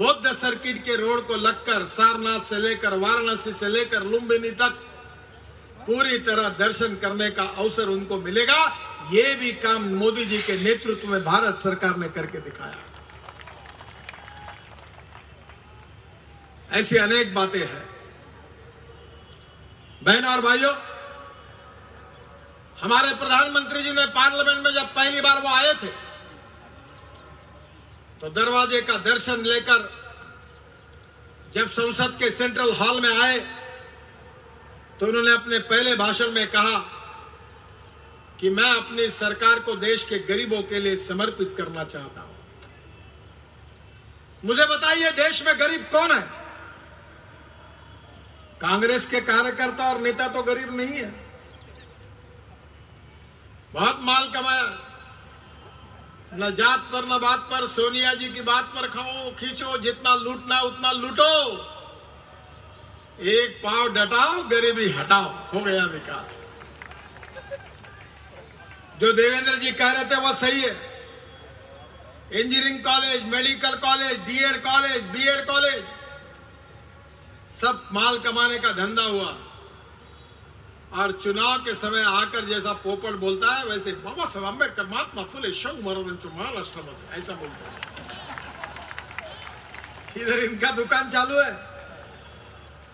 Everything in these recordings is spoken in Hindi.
बौद्ध सर्किट के रोड को लगकर सारनाथ से लेकर वाराणसी से लेकर लुम्बिनी तक पूरी तरह दर्शन करने का अवसर उनको मिलेगा। ये भी काम मोदी जी के नेतृत्व में भारत सरकार ने करके दिखाया। ऐसी अनेक बातें हैं। बहनों और भाइयों, हमारे प्रधानमंत्री जी ने पार्लियामेंट में जब पहली बार वो आए थे तो दरवाजे का दर्शन लेकर जब संसद के सेंट्रल हॉल में आए तो उन्होंने अपने पहले भाषण में कहा कि मैं अपनी सरकार को देश के गरीबों के लिए समर्पित करना चाहता हूं। मुझे बताइए, देश में गरीब कौन है? कांग्रेस के कार्यकर्ता और नेता तो गरीब नहीं है। बहुत माल कमाया, न जात पर न बात पर, सोनिया जी की बात पर खाओ खींचो, जितना लूटना उतना लूटो, एक पांव डटाओ, गरीबी हटाओ, हो गया विकास। जो देवेंद्र जी कह रहे थे वो सही है। Engineering college, medical college, DEd college, BEd college, सब माल कमाने का धंधा हुआ। और चुनाव के समय आकर जैसा पोपट बोलता है वैसे बाबा साहेब आंबेडकर, महात्मा फुले, शाहू महाराज महाराष्ट्र में ऐसा बोलता है। इधर इनका दुकान चालू है,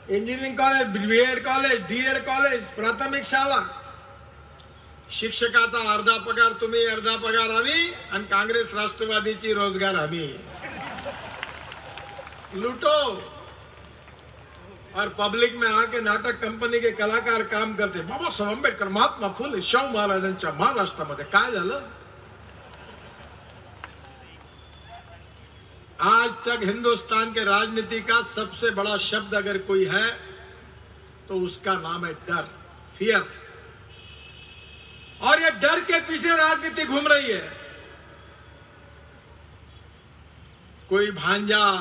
engineering college, BEd college, DEd college, प्राथमिक शाळा, शिक्षकाचा अर्धा पगार तुम्ही, अर्धा पगार आम्ही, आणि काँग्रेस राष्ट्रवादीची रोजगार आम्ही। लूटो। और पब्लिक में आके नाटक कंपनी के कलाकार काम करते, बाबा साहेब आंबेडकर, महात्मा फुले, शाहू महाराजांच्या महाराष्ट्रामध्ये काय झालं? आज तक हिंदुस्तान के राजनीति का सबसे बड़ा शब्द अगर कोई है तो उसका नाम है डर, फियर। और ये डर के पीछे राजनीति घूम रही है। कोई भांजा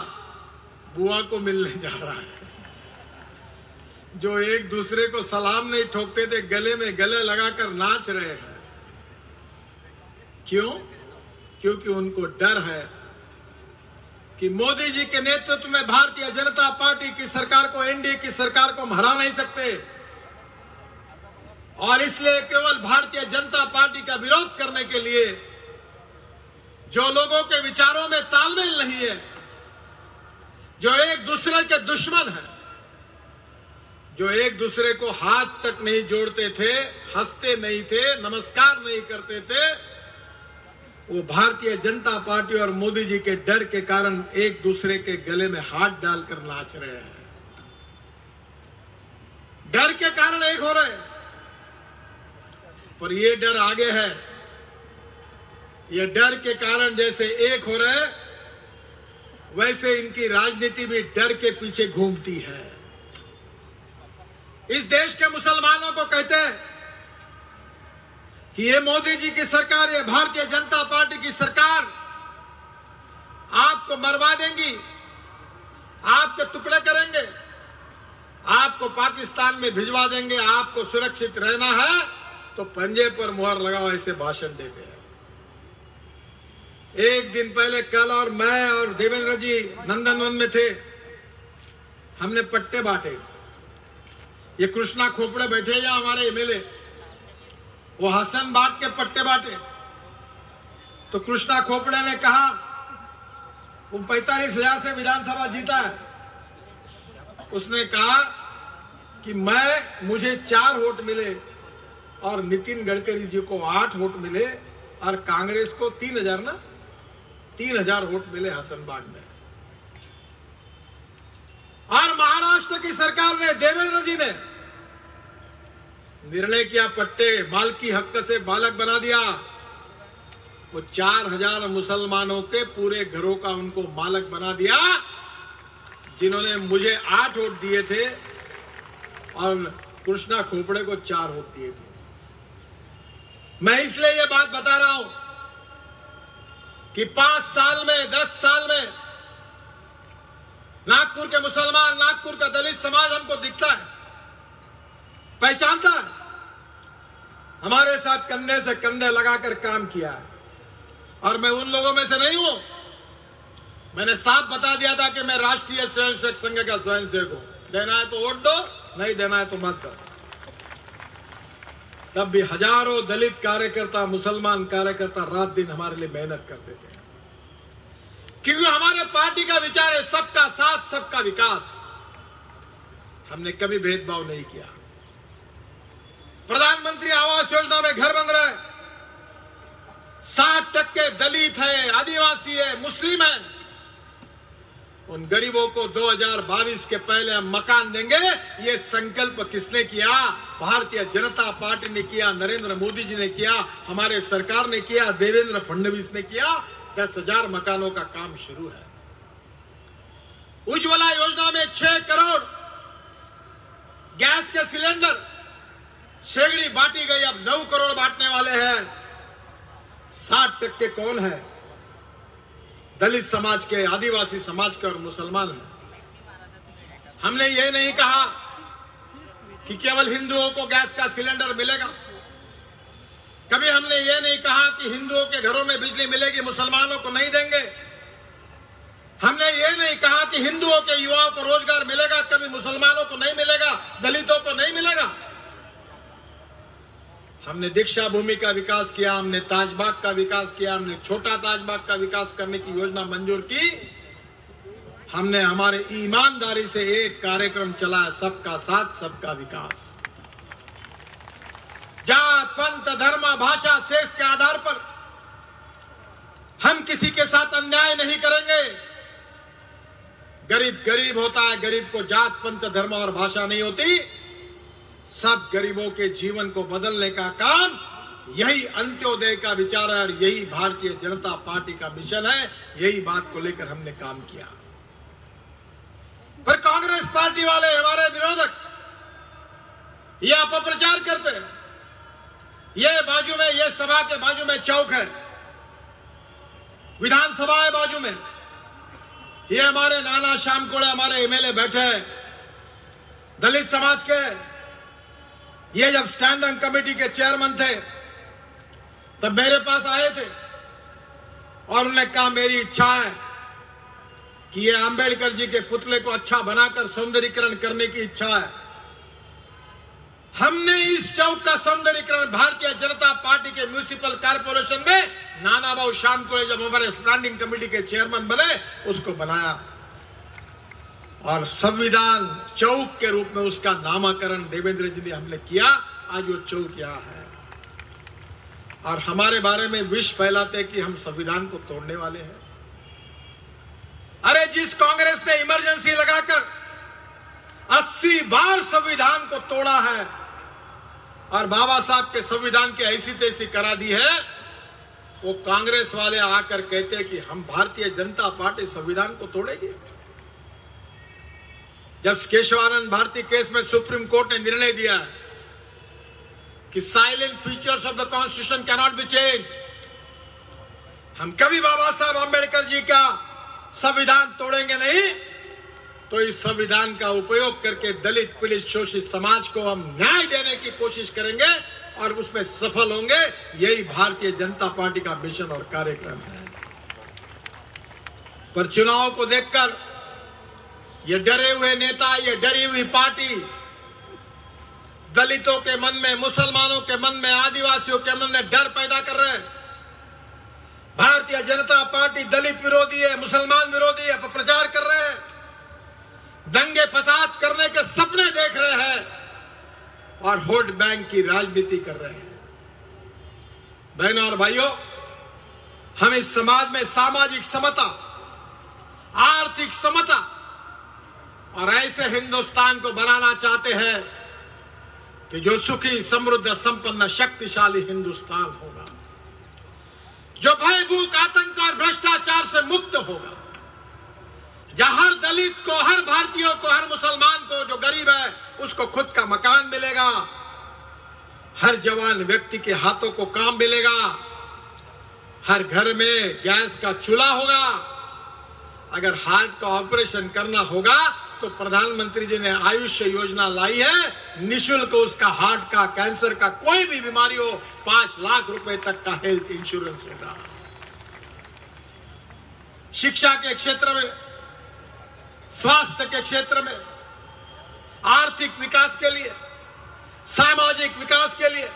बुआ को मिलने जा रहा है, जो एक दूसरे को सलाम नहीं ठोकते थे, गले में गले लगाकर नाच रहे हैं। क्यों? क्योंकि उनको डर है कि मोदी जी के नेतृत्व में भारतीय जनता पार्टी की सरकार को, एनडीए की सरकार को हम हरा नहीं सकते। और इसलिए केवल भारतीय जनता पार्टी का विरोध करने के लिए जो लोगों के विचारों में तालमेल नहीं है, जो एक दूसरे के दुश्मन हैं, जो एक दूसरे को हाथ तक नहीं जोड़ते थे, हंसते नहीं थे, नमस्कार नहीं करते थे, वो भारतीय जनता पार्टी और मोदी जी के डर के कारण एक दूसरे के गले में हाथ डालकर नाच रहे हैं। डर के कारण एक हो रहे, पर ये डर आगे है। ये डर के कारण जैसे एक हो रहे, वैसे इनकी राजनीति भी डर के पीछे घूमती है। इस देश के मुसलमानों को कहते हैं कि ये मोदी जी की सरकार, ये भारतीय जनता पार्टी की सरकार आपको मरवा देंगी, आपके टुकड़े करेंगे, आपको पाकिस्तान में भिजवा देंगे, आपको सुरक्षित रहना है तो पंजे पर मुहर लगाओ, ऐसे भाषण देते हैं। एक दिन पहले कल और मैं और देवेंद्र जी नंदनवन में थे, हमने पट्टे बांटे। ये कृष्णा खोपड़े बैठे या हमारे एमएलए, वो हसन बाग के पट्टे बांटे। तो कृष्णा खोपड़े ने कहा, वो 45,000 से विधानसभा जीता है, उसने कहा कि मुझे 4 वोट मिले और नितिन गडकरी जी को 8 वोट मिले और कांग्रेस को 3,000 वोट मिले हसनबाग में। और महाराष्ट्र की सरकार ने, देवेंद्र जी ने निर्णय किया, पट्टे मालकी हक से बालक बना दिया। वो 4,000 मुसलमानों के पूरे घरों का उनको मालक बना दिया, जिन्होंने मुझे 8 वोट दिए थे और कृष्णा खोपड़े को 4 वोट दिए थे। मैं इसलिए ये बात बता रहा हूं कि 5 साल में, 10 साल में नागपुर के मुसलमान, नागपुर का दलित समाज हमको दिखता है, पहचानता है, हमारे साथ कंधे से कंधे लगाकर काम किया है। और मैं उन लोगों में से नहीं हूं मैंने साफ बता दिया था कि मैं राष्ट्रीय स्वयंसेवक संघ का स्वयंसेवक हूं, देना है तो वोट दो, नहीं देना है तो मत दो। तब भी हजारों दलित कार्यकर्ता, मुसलमान कार्यकर्ता रात दिन हमारे लिए मेहनत करते थे, क्योंकि हमारे पार्टी का विचार है सबका साथ सबका विकास। हमने कभी भेदभाव नहीं किया। प्रधानमंत्री आवास योजना में घर बन रहे, 60% दलित है, आदिवासी है, मुस्लिम है, उन गरीबों को 2022 के पहले हम मकान देंगे। ये संकल्प किसने किया? भारतीय जनता पार्टी ने किया, नरेंद्र मोदी जी ने किया, हमारे सरकार ने किया, देवेंद्र फडणवीस ने किया। 10,000 मकानों का काम शुरू है। उज्ज्वला योजना में 6 करोड़ गैस के सिलेंडर, शेगड़ी बांटी गई, अब 9 करोड़ बांटने वाले हैं। 60% कौन है? दलित समाज के, आदिवासी समाज के और मुसलमान हैं। हमने ये नहीं कहा कि केवल हिंदुओं को गैस का सिलेंडर मिलेगा। कभी हमने ये नहीं कहा कि हिंदुओं के घरों में बिजली मिलेगी, मुसलमानों को नहीं देंगे। हमने ये नहीं कहा कि हिंदुओं के युवाओं को रोजगार मिलेगा, कभी मुसलमानों को नहीं मिलेगा, दलितों को नहीं मिलेगा। हमने दीक्षा भूमि का विकास किया, हमने ताजबाग का विकास किया, हमने छोटा ताजबाग का विकास करने की योजना मंजूर की। हमने हमारे ईमानदारी से एक कार्यक्रम चलाया, सबका साथ सबका विकास। जात, पंथ, धर्म, भाषा, सेक्स के आधार पर हम किसी के साथ अन्याय नहीं करेंगे। गरीब गरीब होता है, गरीब को जात, पंथ, धर्म और भाषा नहीं होती। सब गरीबों के जीवन को बदलने का काम यही अंत्योदय का विचार है और यही भारतीय जनता पार्टी का मिशन है। यही बात को लेकर हमने काम किया। पर कांग्रेस पार्टी वाले, हमारे विरोधक, ये अपप्रचार करते हैं। ये बाजू में, ये सभा के बाजू में चौक है, विधानसभा है बाजू में। ये हमारे नाना श्याम कोड़े, हमारे एमएलए बैठे हैं, दलित समाज के। ये जब स्टैंडिंग कमेटी के चेयरमैन थे तब मेरे पास आए थे और उन्होंने कहा मेरी इच्छा है कि ये अंबेडकर जी के पुतले को अच्छा बनाकर सौंदर्यीकरण करने की इच्छा है। हमने इस चौक का सौंदर्यीकरण भारतीय जनता पार्टी के म्युनिसिपल कॉर्पोरेशन में नाना भाऊ श्याम कोड़े जब हमारे स्टैंडिंग कमेटी के चेयरमैन बने, उसको बनाया और संविधान चौक के रूप में उसका नामकरण देवेंद्र जी ने हमने किया। आज वो चौक यहां है और हमारे बारे में विष फैलाते कि हम संविधान को तोड़ने वाले हैं। अरे जिस कांग्रेस ने इमरजेंसी लगाकर 80 बार संविधान को तोड़ा है और बाबा साहब के संविधान की ऐसी तैसी करा दी है, वो कांग्रेस वाले आकर कहते हैं कि हम भारतीय जनता पार्टी संविधान को तोड़ेगी। जब केशवानंद भारती केस में सुप्रीम कोर्ट ने निर्णय दिया कि salient features of the constitution can not be change, हम कभी बाबा साहब आंबेडकर जी का संविधान तोड़ेंगे नहीं, तो इस संविधान का उपयोग करके दलित, पीड़ित, शोषित समाज को हम न्याय देने की कोशिश करेंगे और उसमें सफल होंगे। यही भारतीय जनता पार्टी का मिशन और कार्यक्रम है। पर चुनाव को देखकर ये डरे हुए नेता, ये डरी हुई पार्टी दलितों के मन में, मुसलमानों के मन में, आदिवासियों के मन में डर पैदा कर रहे हैं। भारतीय जनता पार्टी दलित विरोधी है, मुसलमान विरोधी है, अपप्रचार कर रहे हैं, दंगे फसाद करने के सपने देख रहे हैं और वोट बैंक की राजनीति कर रहे हैं। बहनों और भाइयों, हम इस समाज में सामाजिक समता, आर्थिक समता और ऐसे हिंदुस्तान को बनाना चाहते हैं कि जो सुखी, समृद्ध, संपन्न, शक्तिशाली हिंदुस्तान होगा, जो भयभूत, आतंक और भ्रष्टाचार से मुक्त होगा, जहां हर दलित को, हर भारतीय को, हर मुसलमान को, जो गरीब है उसको खुद का मकान मिलेगा, हर जवान व्यक्ति के हाथों को काम मिलेगा, हर घर में गैस का चूल्हा होगा। अगर हार्ट का ऑपरेशन करना होगा तो प्रधानमंत्री जी ने आयुष्य योजना लाई है, निःशुल्क उसका हार्ट का, कैंसर का, कोई भी बीमारी हो 5 लाख रुपए तक का हेल्थ इंश्योरेंस होगा। शिक्षा के क्षेत्र में, स्वास्थ्य के क्षेत्र में, आर्थिक विकास के लिए, सामाजिक विकास के लिए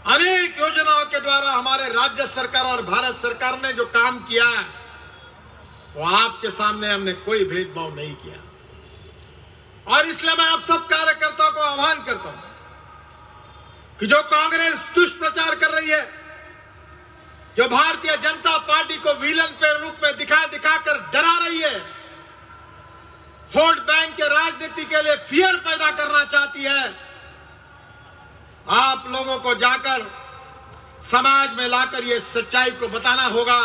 अनेक योजनाओं के द्वारा हमारे राज्य सरकार और भारत सरकार ने जो काम किया है, वो आपके सामने हमने कोई भेदभाव नहीं किया। और इसलिए मैं आप सब कार्यकर्ताओं को आह्वान करता हूं कि जो कांग्रेस दुष्प्रचार कर रही है, जो भारतीय जनता पार्टी को विलन के रूप में दिखाकर डरा रही है, वोट बैंक के राजनीति के लिए फियर पैदा करना चाहती है, आप लोगों को जाकर समाज में लाकर ये सच्चाई को बताना होगा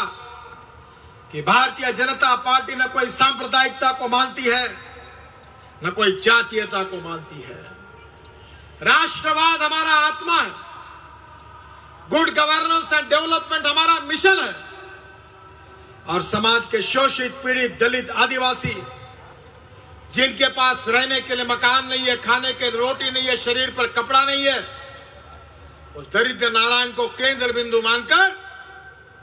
कि भारतीय जनता पार्टी न कोई सांप्रदायिकता को मानती है, न कोई जातीयता को मानती है। राष्ट्रवाद हमारा आत्मा है, गुड गवर्नेंस एंड डेवलपमेंट हमारा मिशन है। और समाज के शोषित, पीड़ित, दलित, आदिवासी, जिनके पास रहने के लिए मकान नहीं है, खाने के लिए रोटी नहीं है, शरीर पर कपड़ा नहीं है, उस दरिद्र नारायण को केंद्र बिंदु मानकर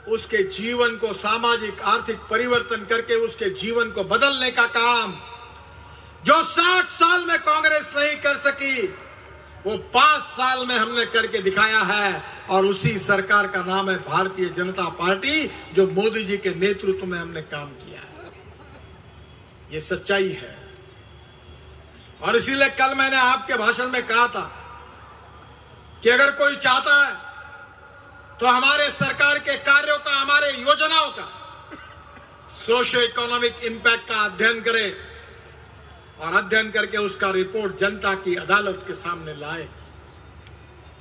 उसके जीवन को सामाजिक आर्थिक परिवर्तन करके उसके जीवन को बदलने का काम जो 60 साल में कांग्रेस नहीं कर सकी, वो 5 साल में हमने करके दिखाया है। और उसी सरकार का नाम है भारतीय जनता पार्टी, जो मोदी जी के नेतृत्व में हमने काम किया है। ये सच्चाई है। और इसीलिए कल मैंने आपके भाषण में कहा था कि अगर कोई चाहता है तो हमारे सरकार के कार्यों का, हमारे योजनाओं का सोशो इकोनॉमिक इंपैक्ट का अध्ययन करे और अध्ययन करके उसका रिपोर्ट जनता की अदालत के सामने लाए।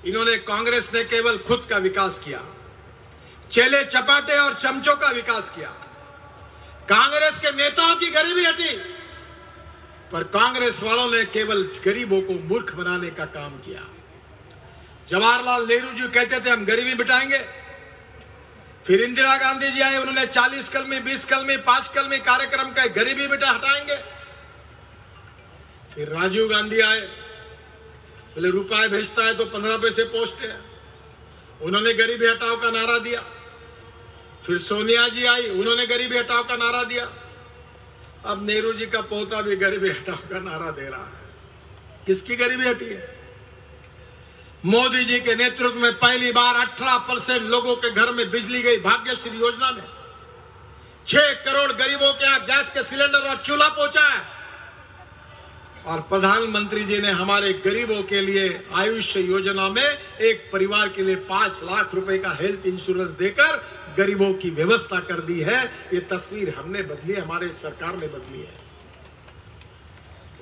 इन्होंने, कांग्रेस ने केवल खुद का विकास किया, चेले चपाटे और चमचों का विकास किया। कांग्रेस के नेताओं की गरीबी हटी, पर कांग्रेस वालों ने केवल गरीबों को मूर्ख बनाने का काम किया। जवाहरलाल नेहरू जी कहते थे हम गरीबी मिटाएंगे, फिर इंदिरा गांधी जी आए, उन्होंने 40 कलमी, 20 कलमी, 5 कलमी कार्यक्रम का गरीबी मिटा हटाएंगे। फिर राजीव गांधी आए, बोले रुपए भेजता है तो 15 पैसे पहुंचते हैं, उन्होंने गरीबी हटाओ का नारा दिया। फिर सोनिया जी आई, उन्होंने गरीबी हटाओ का नारा दिया। अब नेहरू जी का पोता भी गरीबी हटाओ का नारा दे रहा है। किसकी गरीबी हटी है? मोदी जी के नेतृत्व में पहली बार 18% लोगों के घर में बिजली गई। भाग्यश्री योजना में 6 करोड़ गरीबों के यहां गैस के सिलेंडर और चूल्हा पहुंचा है। और प्रधानमंत्री जी ने हमारे गरीबों के लिए आयुष्य योजना में एक परिवार के लिए 5 लाख रुपए का हेल्थ इंश्योरेंस देकर गरीबों की व्यवस्था कर दी है। ये तस्वीर हमने बदली, हमारे सरकार ने बदली है।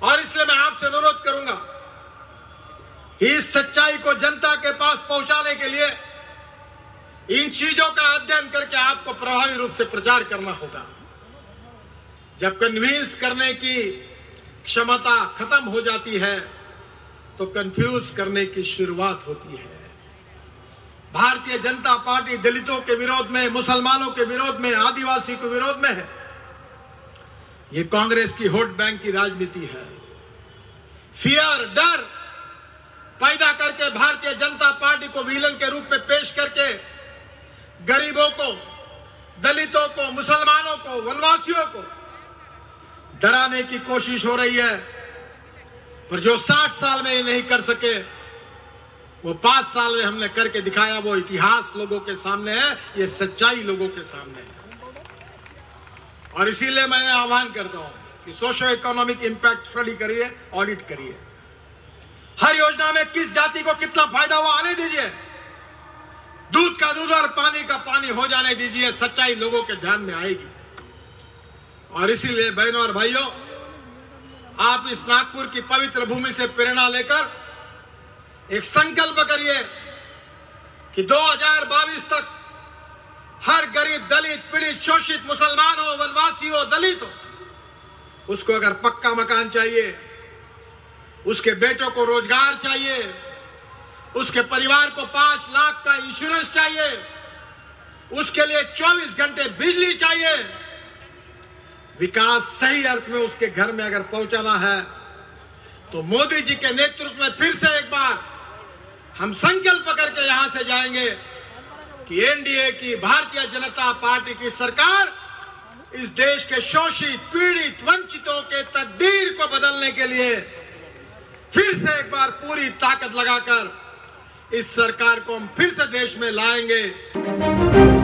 और इसलिए मैं आपसे अनुरोध करूंगा, इस सच्चाई को जनता के पास पहुंचाने के लिए इन चीजों का अध्ययन करके आपको प्रभावी रूप से प्रचार करना होगा। जब कन्विंस करने की क्षमता खत्म हो जाती है तो कंफ्यूज करने की शुरुआत होती है। भारतीय जनता पार्टी दलितों के विरोध में, मुसलमानों के विरोध में, आदिवासी के विरोध में है। ये कांग्रेस की वोट बैंक की राजनीति है। फियर, डर पैदा करके भारतीय जनता पार्टी को विलन के रूप में पेश करके गरीबों को, दलितों को, मुसलमानों को, वनवासियों को डराने की कोशिश हो रही है। पर जो 60 साल में ये नहीं कर सके, वो 5 साल में हमने करके दिखाया। वो इतिहास लोगों के सामने है, ये सच्चाई लोगों के सामने है। और इसीलिए मैं आह्वान करता हूं कि सोशो इकोनॉमिक इंपैक्ट स्टडी करिए, ऑडिट करिए। हर योजना में किस जाति को कितना फायदा हुआ आने दीजिए, दूध का दूध और पानी का पानी हो जाने दीजिए। सच्चाई लोगों के ध्यान में आएगी। और इसीलिए बहनों और भाइयों, आप इस नागपुर की पवित्र भूमि से प्रेरणा लेकर एक संकल्प करिए कि 2022 तक हर गरीब, दलित, पीड़ित, शोषित, मुसलमान हो, वनवासी हो, दलित हो, उसको अगर पक्का मकान चाहिए, उसके बेटों को रोजगार चाहिए, उसके परिवार को 5 लाख का इंश्योरेंस चाहिए, उसके लिए 24 घंटे बिजली चाहिए, विकास सही अर्थ में उसके घर में अगर पहुंचाना है, तो मोदी जी के नेतृत्व में फिर से एक बार हम संकल्प करके यहां से जाएंगे कि एनडीए की, भारतीय जनता पार्टी की सरकार इस देश के शोषित, पीड़ित, वंचितों के तकदीर को बदलने के लिए फिर से एक बार पूरी ताकत लगाकर इस सरकार को हम फिर से देश में लाएंगे।